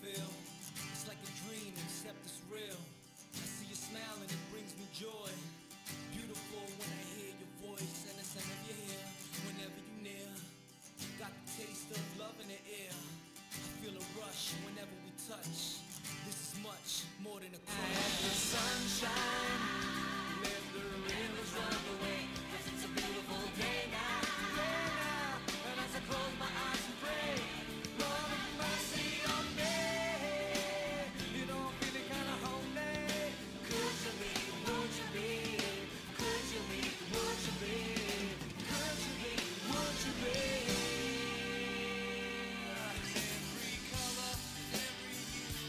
feel. It's like a dream, except it's real. I see you smile and it brings me joy. Beautiful when I hear your voice and the sound of your hair. Whenever you near, got the taste of love in the air. I feel a rush whenever we touch. This is much more than a crush. As the sunshine, let the rivers run away. 'Cause it's a beautiful day now, and as I close my eyes and pray, Lord have mercy on me. You know I'm feeling kinda homely. Could you be, would you be? Could you be, would you be? Could you be, would you be? Every color, every hue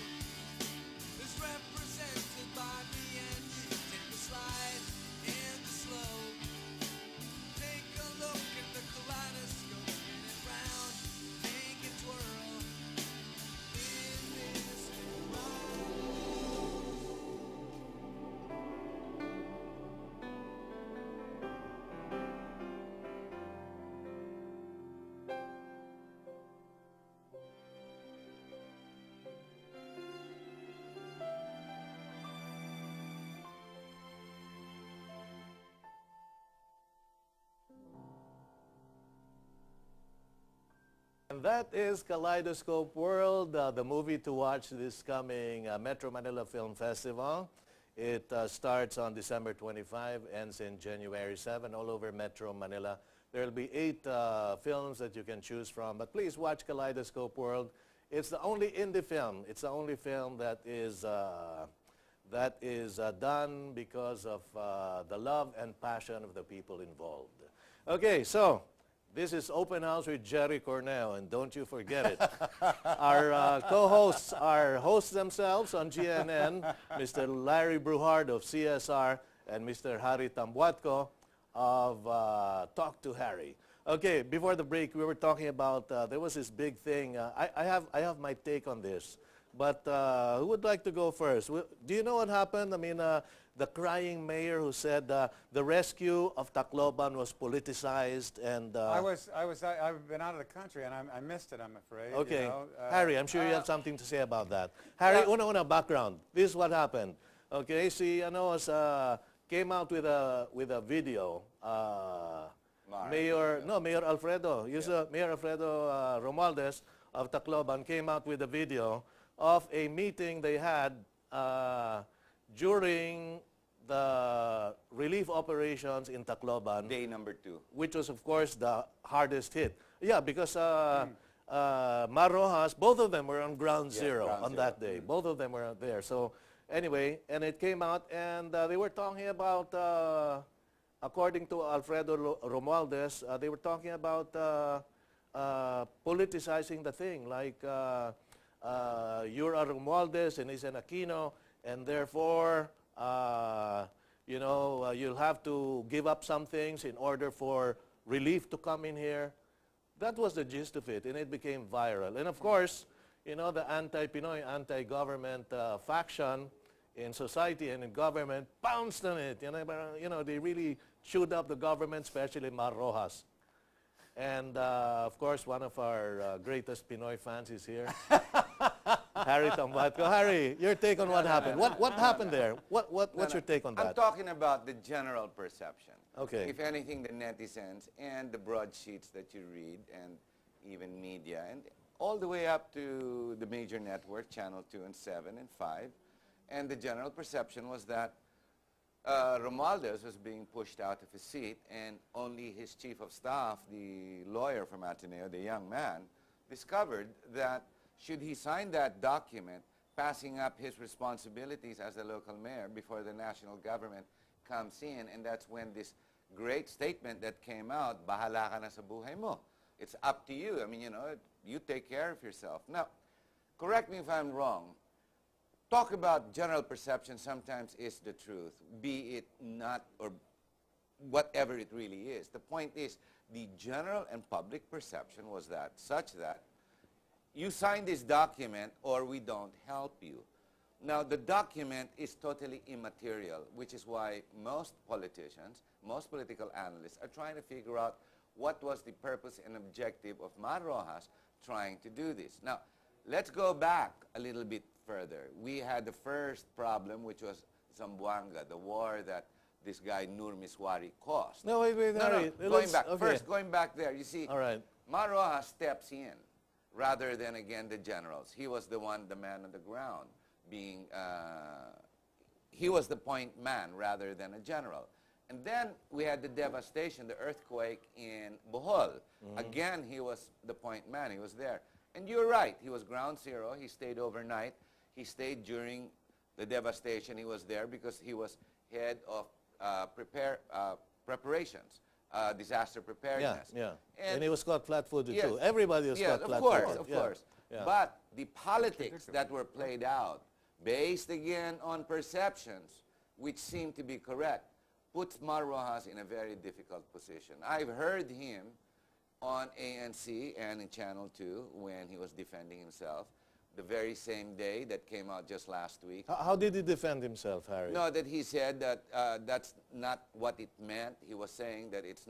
is represented by me and you. Take the slide and the slope. Take a look at the kaleidoscope. Spin it round, make it twirl. In this And that is Kaleidoscope World, the movie to watch this coming Metro Manila Film Festival. It starts on December 25, ends in January 7, all over Metro Manila. There will be 8 films that you can choose from, but please watch Kaleidoscope World. It's the only indie film. It's the only film that is done because of the love and passion of the people involved. Okay, so this is Open House with Jerry Cornell, and don't you forget it. Our co-hosts are hosts themselves on GNN, Mr. Larry Bruhard of CSR and Mr. Harry Tambuatco of Talk to Harry. Okay, before the break, we were talking about, there was this big thing. I have my take on this, but who would like to go first? Do you know what happened? I mean, the crying mayor who said the rescue of Tacloban was politicized, and I've been out of the country and I missed it, I'm afraid. okay, you know? Harry, I'm sure you have something to say about that. Harry, una background. This is what happened. Okay, see, came out with a video. Mayor Alfredo, Mayor Alfredo Romualdez of Tacloban came out with a video of a meeting they had during the relief operations in Tacloban. Day number 2. Which was, of course, the hardest hit. Yeah, because Mar Rojas, both of them were on ground zero on that day. Both of them were there. So anyway, and it came out, and they were talking about, according to Alfredo Romualdez, they were talking about politicizing the thing, like you're a Romualdez and he's an Aquino, and therefore, you'll have to give up some things in order for relief to come in here. That was the gist of it, and it became viral. And of course, the anti-Pinoy, anti-government faction in society and in government pounced on it. They really chewed up the government, especially Mar Rojas. And of course, one of our greatest Pinoy fans is here. Harry Tambuatco. Harry, your take on what happened. What happened there? What's your take on that? I'm talking about the general perception. Okay. If anything, the netizens and the broadsheets that you read and even media and all the way up to the major network, Channel 2 and 7 and 5. And the general perception was that Romualdez was being pushed out of his seat, and only his chief of staff, the lawyer from Ateneo, the young man, discovered that should he sign that document, passing up his responsibilities as a local mayor before the national government comes in, and that's when this great statement that came out, bahala ka na sa buhay mo. It's up to you. I mean, you take care of yourself. Now, correct me if I'm wrong. Talk about general perception sometimes is the truth, be it not or whatever it really is. The point is, the general and public perception was that, such that, you sign this document or we don't help you. Now, the document is totally immaterial, which is why most politicians, most political analysts are trying to figure out what was the purpose and objective of Mar Rojas trying to do this. Now, let's go back a little bit further. We had the first problem, which was Zamboanga, the war that this guy Nur Miswari caused. No, wait, Harry. Going back. First, going back there, you see, all right. Maroja steps in rather than, again, the generals. He was the one, the man on the ground, being, he was the point man rather than a general. And then we had the devastation, the earthquake in Bohol. Again, he was the point man. He was there. And you're right. He was ground zero. He stayed overnight. He stayed during the devastation. He was there because he was head of preparations, disaster preparedness. Yeah, yeah. And he was caught flat-footed too. Everybody was caught flat-footed. flat-footed. Of course. Yeah. But the politics that were played out, based again on perceptions, which seem to be correct, puts Mar Rojas in a very difficult position. I've heard him on ANC and in Channel 2 when he was defending himself, the very same day that came out just last week. How did he defend himself, Harry? No, that he said that that's not what it meant. He was saying that it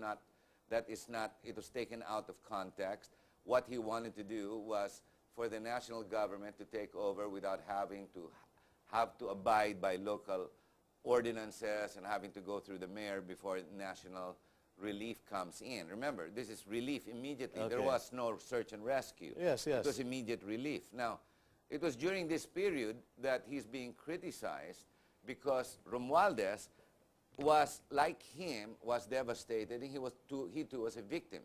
was taken out of context. What he wanted to do was for the national government to take over without having to abide by local ordinances and having to go through the mayor before national relief comes in. Remember, this is relief immediately. Okay. There was no search and rescue. Yes, yes. It was immediate relief. Now, it was during this period that he's being criticized because Romualdez was, like him, was devastated. And he too was a victim.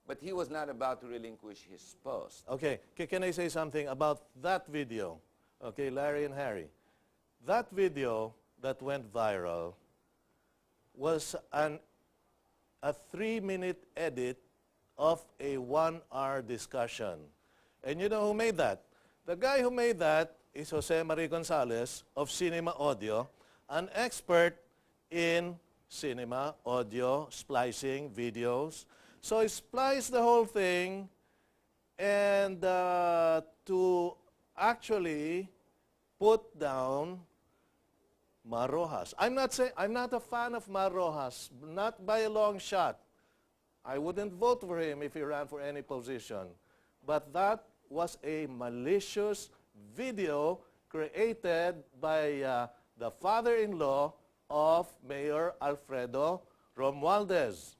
But he was not about to relinquish his post. Okay, can I say something about that video? Okay, Larry and Harry. That video that went viral was a 3-minute edit of a 1-hour discussion. And you know who made that? The guy who made that is Jose Marie Gonzalez of Cinema Audio, an expert in cinema, audio, splicing, videos. So he spliced the whole thing and to actually put down Mar Rojas. I'm not a fan of Mar Rojas, not by a long shot. I wouldn't vote for him if he ran for any position. But that was a malicious video created by the father-in-law of Mayor Alfredo Romualdez.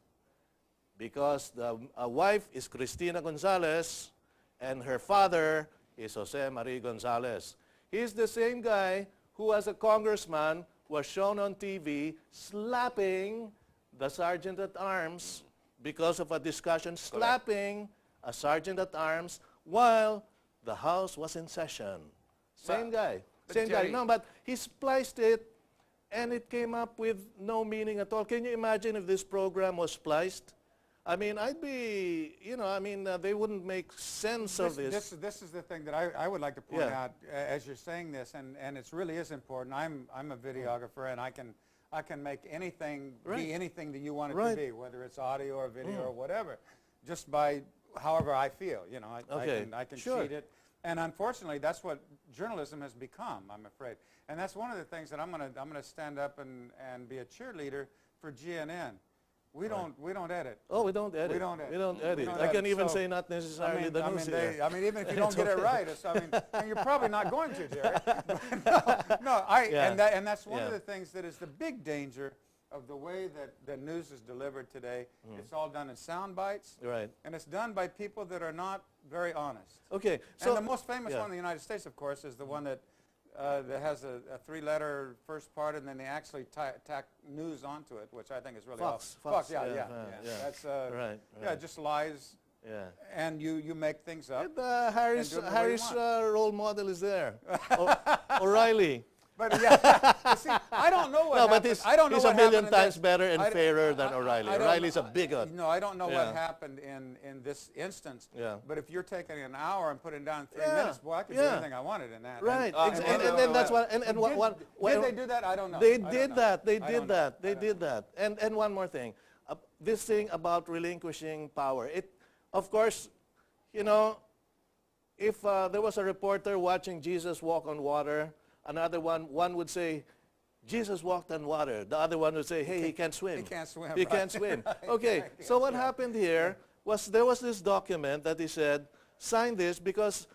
Because the wife is Cristina Gonzalez and her father is Jose Marie Gonzalez. He's the same guy who, as a congressman, was shown on TV slapping the sergeant-at-arms because of a discussion, slapping a sergeant-at-arms while the House was in session. Same guy. Same guy. No, but he spliced it, and it came up with no meaning at all. Can you imagine if this program was spliced? I mean, I'd be, you know, I mean, they wouldn't make sense of this. This is the thing that I would like to point out as you're saying this, and it really is important. I'm a videographer, and I can make anything be anything that you want it to be, whether it's audio or video or whatever, just by however I feel. You know, I can cheat it, and unfortunately, that's what journalism has become, I'm afraid. And that's one of the things that I'm gonna stand up and be a cheerleader for GNN. We don't edit. Oh, we don't edit. We don't edit. We don't edit. I can even say not necessarily the news here. I mean, even if you don't get it right, and you're probably not going to, Jerry. And that's one of the things that is the big danger of the way that the news is delivered today. It's all done in sound bites. Right. And it's done by people that are not very honest. Okay. So and the most famous one in the United States, of course, is the one that has a 3-letter first part, and then they actually tack news onto it, which I think is really awesome. Fox, yeah. That's right. Just lies. Yeah. And you make things up. Harry's role model is there. O'Reilly. But yeah, see, I don't know what happened. But he's a million times better and fairer than O'Reilly. O'Reilly's a bigot. No, I don't know what happened in this instance. Yeah. But if you're taking an hour and putting down 3 minutes, boy, I could do anything I wanted in that. Right. And then that's what. And did they do that? I don't know. They did that. They did that. They did that. And one more thing, this thing about relinquishing power. Of course, you know, if there was a reporter watching Jesus walk on water. Another one would say, Jesus walked on water. The other one would say, hey, he can't swim. He can't swim. He can't swim. Okay, so what happened here was there was this document that he said, sign this because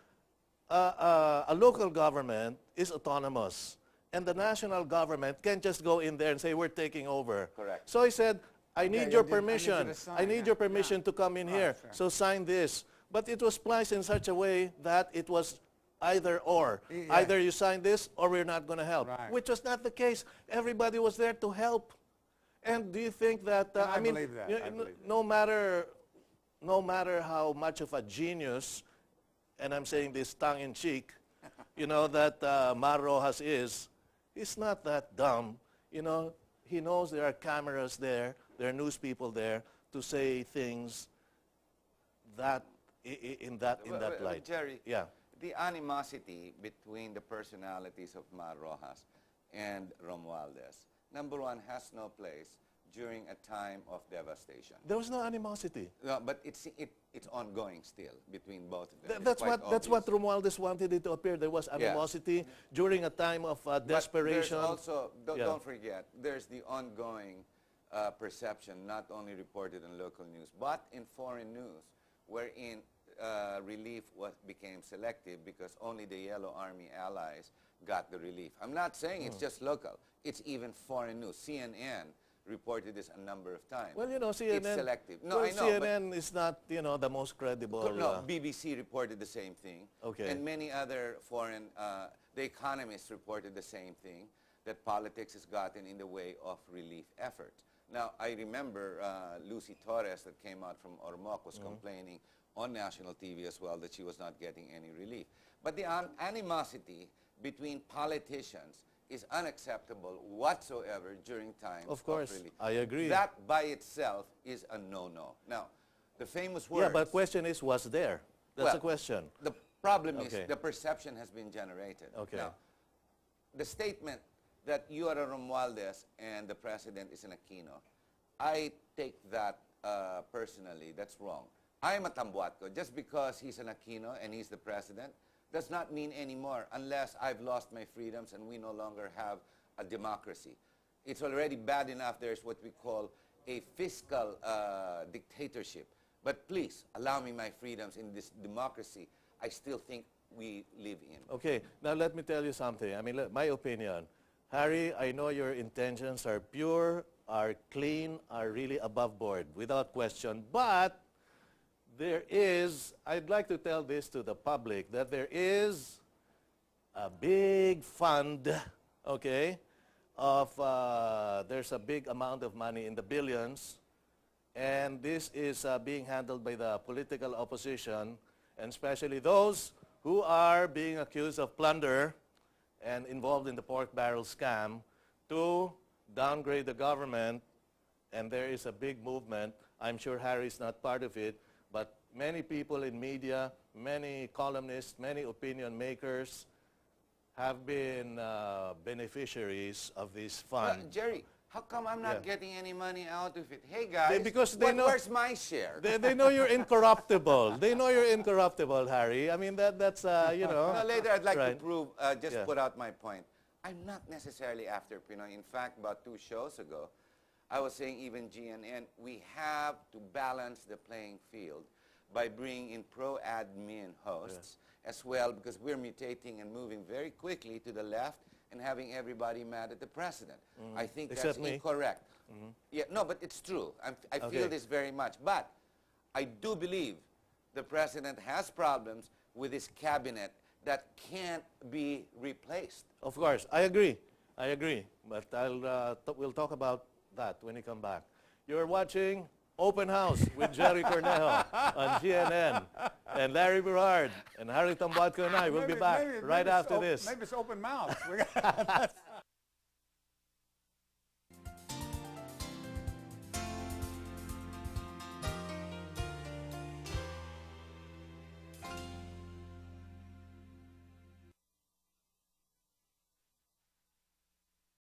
a local government is autonomous, and the national government can't just go in there and say, we're taking over. Correct. So he said, I need your permission. I need your permission to come in here. Sure. So sign this. But it was placed in such a way that it was either or. Yeah. Either you sign this or we're not going to help, Right. which was not the case. Everybody was there to help. And do you think that, I mean, believe that. I believe that. no matter how much of a genius, and I'm saying this tongue-in-cheek, that Mar Rojas is, he's not that dumb. He knows there are cameras there, there are news people there to say things that in that light. Jerry, yeah. the animosity between the personalities of Mar Rojas and Romualdez, number one, has no place during a time of devastation. There was no animosity. No, but it's ongoing still between both of them. That's what Romualdez wanted it to appear. There was animosity during a time of desperation. But there's also, don't forget, there's the ongoing perception, not only reported in local news, but in foreign news, wherein relief became selective because only the Yellow Army allies got the relief. I'm not saying it's just local. It's even foreign news. CNN reported this a number of times. Well, CNN... It's selective. No, well, I know, CNN is not, the most credible... No, BBC reported the same thing. Okay. And many other foreign... The Economist reported the same thing, that politics has gotten in the way of relief efforts. Now, I remember Lucy Torres that came out from Ormoc was complaining on national TV as well that she was not getting any relief. But the animosity between politicians is unacceptable whatsoever during times of course, relief. I agree. That by itself is a no-no. Now, the famous words... Yeah, but the question is, was there? That's the question. The problem is the perception has been generated. Okay. Now, the statement that you are a Romualdez and the president is an Aquino, I take that personally. That's wrong. I'm a Tambuatco. Just because he's an Aquino and he's the president does not mean anymore unless I've lost my freedoms and we no longer have a democracy. It's already bad enough there's what we call a fiscal dictatorship. But please, allow me my freedoms in this democracy I still think we live in. Okay, now let me tell you something. I mean, my opinion. Harry, I know your intentions are pure, are clean, are really above board, without question. But there is, I'd like to tell this to the public, that there is a big fund, okay, there's a big amount of money in the billions, and this is being handled by the political opposition, and especially those who are being accused of plunder and involved in the pork barrel scam to downgrade the government, and there is a big movement. I'm sure Harry's not part of it, but many people in media, many columnists, many opinion makers have been beneficiaries of this fund. Well, Jerry, how come I'm not getting any money out of it? Hey, guys, because they know, where's my share? They know you're incorruptible. They know you're incorruptible, Harry. I mean, that's, you know. No, later I'd like to prove, put out my point. I'm not necessarily after Pinoy. In fact, about 2 shows ago, I was saying even GNN, we have to balance the playing field by bringing in pro-admin hosts as well, because we're mutating and moving very quickly to the left and having everybody mad at the president. I think that's incorrect. Yeah, no, but it's true. I feel this very much. But I do believe the president has problems with his cabinet that can't be replaced. Of course, I agree. I agree. But we'll talk about that when we come back. You're watching Open House with Jerry Cornejo on GNN. And Larry Berhard and Harry Tambuatco and I will be back right after this. Maybe it's open mouth.